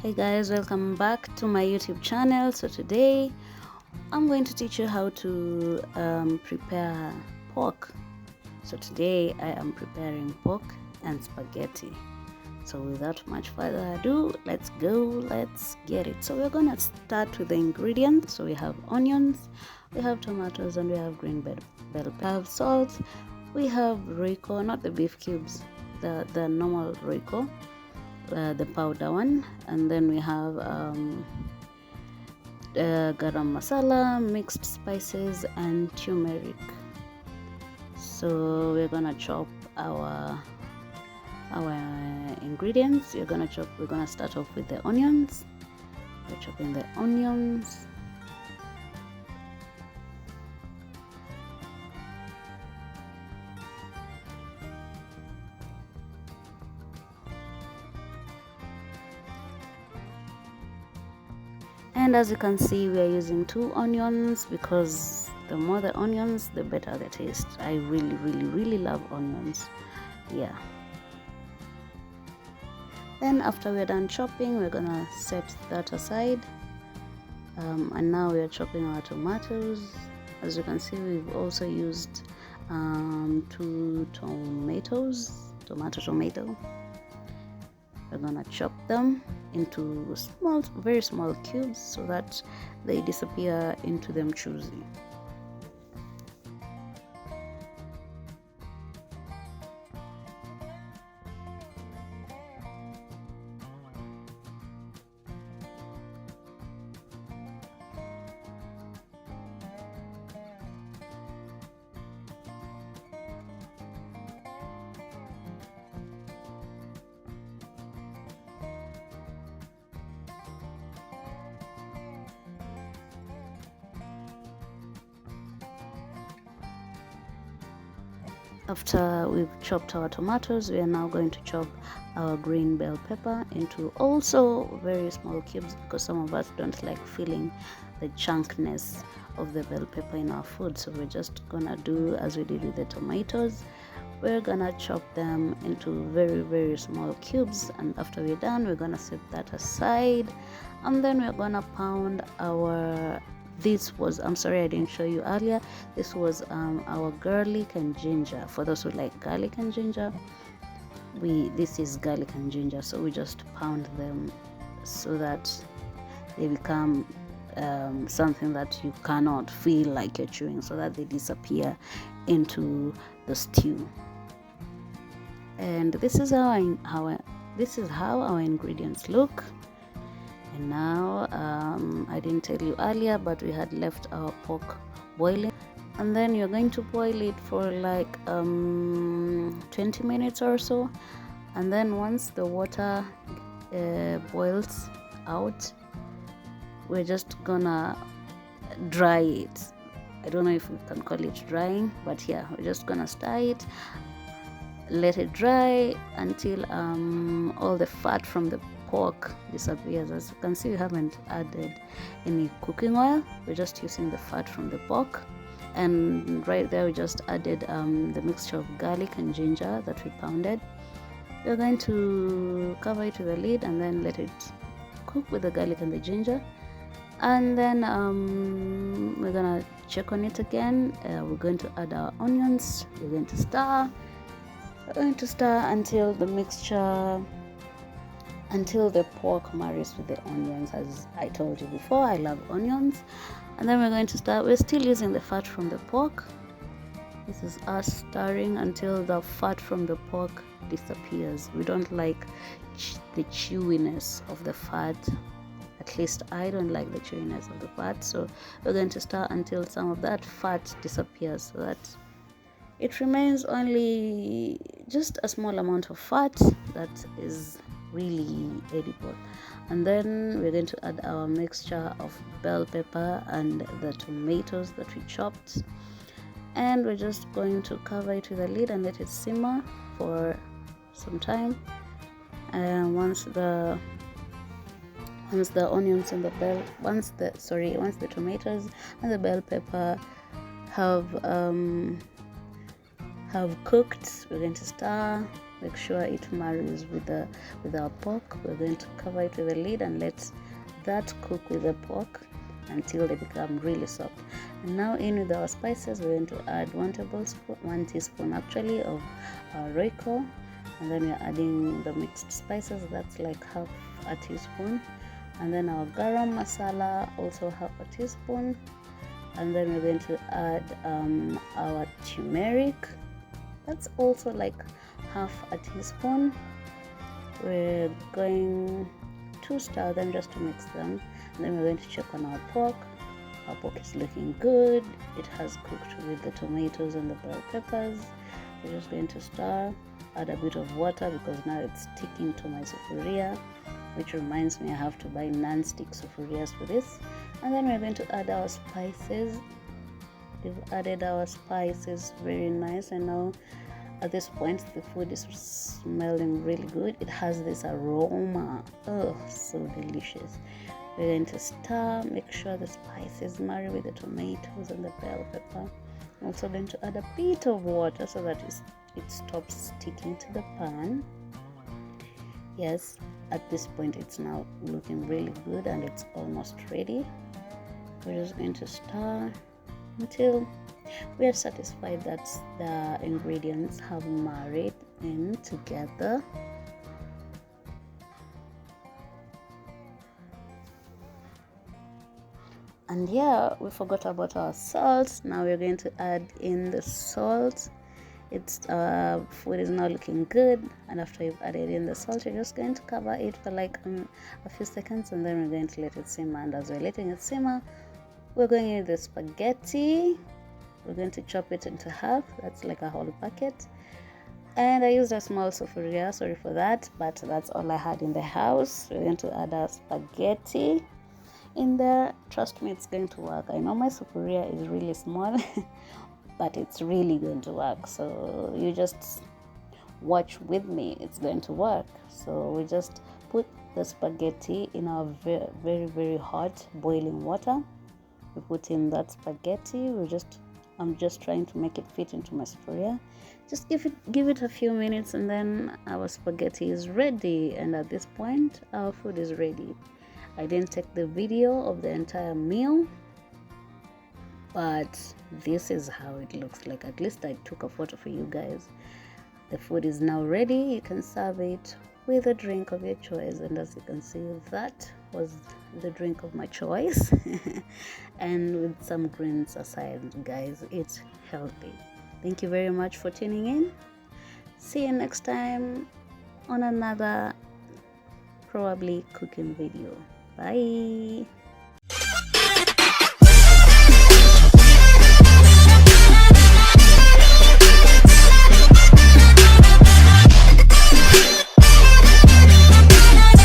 Hey guys, welcome back to my YouTube channel. So today I'm going to teach you how to prepare pork. So today I am preparing pork and spaghetti. So without much further ado, let's get it. So we're gonna start with the ingredients. So we have onions, we have tomatoes, and we have green bell pepper. We have salt, we have royco, not the beef cubes, the normal royco, the powder one, and then we have garam masala, mixed spices, and turmeric. So we're gonna chop our ingredients. We're gonna start off with the onions. We're chopping the onions. And as you can see, we are using 2 onions because the more the onions, the better the taste. I really love onions. Yeah. Then after we're done chopping, we're gonna set that aside. And now we're chopping our tomatoes. As you can see, we've also used 2 tomatoes, tomato. We're gonna chop them into very small cubes so that they disappear into them choosy. After we've chopped our tomatoes, we are now going to chop our green bell pepper into also very small cubes because some of us don't like feeling the chunkness of the bell pepper in our food. So we're just gonna do as we did with the tomatoes. We're gonna chop them into very small cubes, and after we're done, we're gonna set that aside, and then we're gonna pound our I'm sorry I didn't show you earlier. This was our garlic and ginger. For those who like garlic and ginger, this is garlic and ginger. So we just pound them so that they become something that you cannot feel like you're chewing, so that they disappear into the stew. And this is how our ingredients look. And now I didn't tell you earlier, but we had left our pork boiling, and then you're going to boil it for like 20 minutes or so. And then once the water boils out, we're just gonna dry it. I don't know if we can call it drying, but yeah, we're just gonna stir it, let it dry until all the fat from the pork disappears. As you can see, we haven't added any cooking oil. We're just using the fat from the pork, and right there we just added the mixture of garlic and ginger that we pounded. We're going to cover it with a lid and then let it cook with the garlic and the ginger, and then we're gonna check on it again. We're going to add our onions. We're going to stir until the pork marries with the onions. As I told you before, I love onions. And then we're going to start. We're still using the fat from the pork. This is us stirring until the fat from the pork disappears. We don't like the chewiness of the fat. At least I don't like the chewiness of the fat. So we're going to stir until some of that fat disappears, so that it remains only just a small amount of fat that is really edible. And then we're going to add our mixture of bell pepper and the tomatoes that we chopped, and we're just going to cover it with a lid and let it simmer for some time. And once the onions and once the tomatoes and the bell pepper have cooked, we're going to stir. make sure it marries with our pork. We're going to cover it with a lid and let that cook with the pork until they become really soft. And now in with our spices, we're going to add 1 teaspoon actually of Royco, and then we're adding the mixed spices, that's like half a teaspoon, and then our garam masala, also half a teaspoon, and then we're going to add our turmeric, that's also like half a teaspoon. We're going to stir them just to mix them, and then we're going to check on our pork. Our pork is looking good. It has cooked with the tomatoes and the bell peppers. We're just going to stir, add a bit of water because now it's sticking to my sufuria, which reminds me I have to buy non-stick sufurias for this. And then we're going to add our spices. We've added our spices, very nice, and now at this point the food is smelling really good. It has this aroma, oh, so delicious. We're going to stir, make sure the spices marry with the tomatoes and the bell pepper. I'm also going to add a bit of water so that it stops sticking to the pan. Yes, at this point it's now looking really good and it's almost ready. We're just going to stir until we are satisfied that the ingredients have married in together. And yeah, we forgot about our salt. Now we're going to add in the salt. It's food is now looking good, and after you've added in the salt, you're just going to cover it for like a few seconds, and then we're going to let it simmer. And as we're letting it simmer, we're going in the spaghetti. We're going to chop it into half. That's like a whole packet. And I used a small sufuria, sorry for that, but that's all I had in the house. We're going to add our spaghetti in there. Trust me, it's going to work. I know my sufuria is really small but it's really going to work, so you just watch with me, it's going to work. So we just put the spaghetti in our very, very hot boiling water. We put in that spaghetti. I'm just trying to make it fit into my sufuria. Just give it a few minutes, and then our spaghetti is ready. And at this point our food is ready. I didn't take the video of the entire meal, but this is how it looks like. At least I took a photo for you guys. The food is now ready. You can serve it with a drink of your choice, and as you can see, that was the drink of my choice and with some greens aside, guys. It's healthy. Thank you very much for tuning in. See you next time on another probably cooking video. Bye.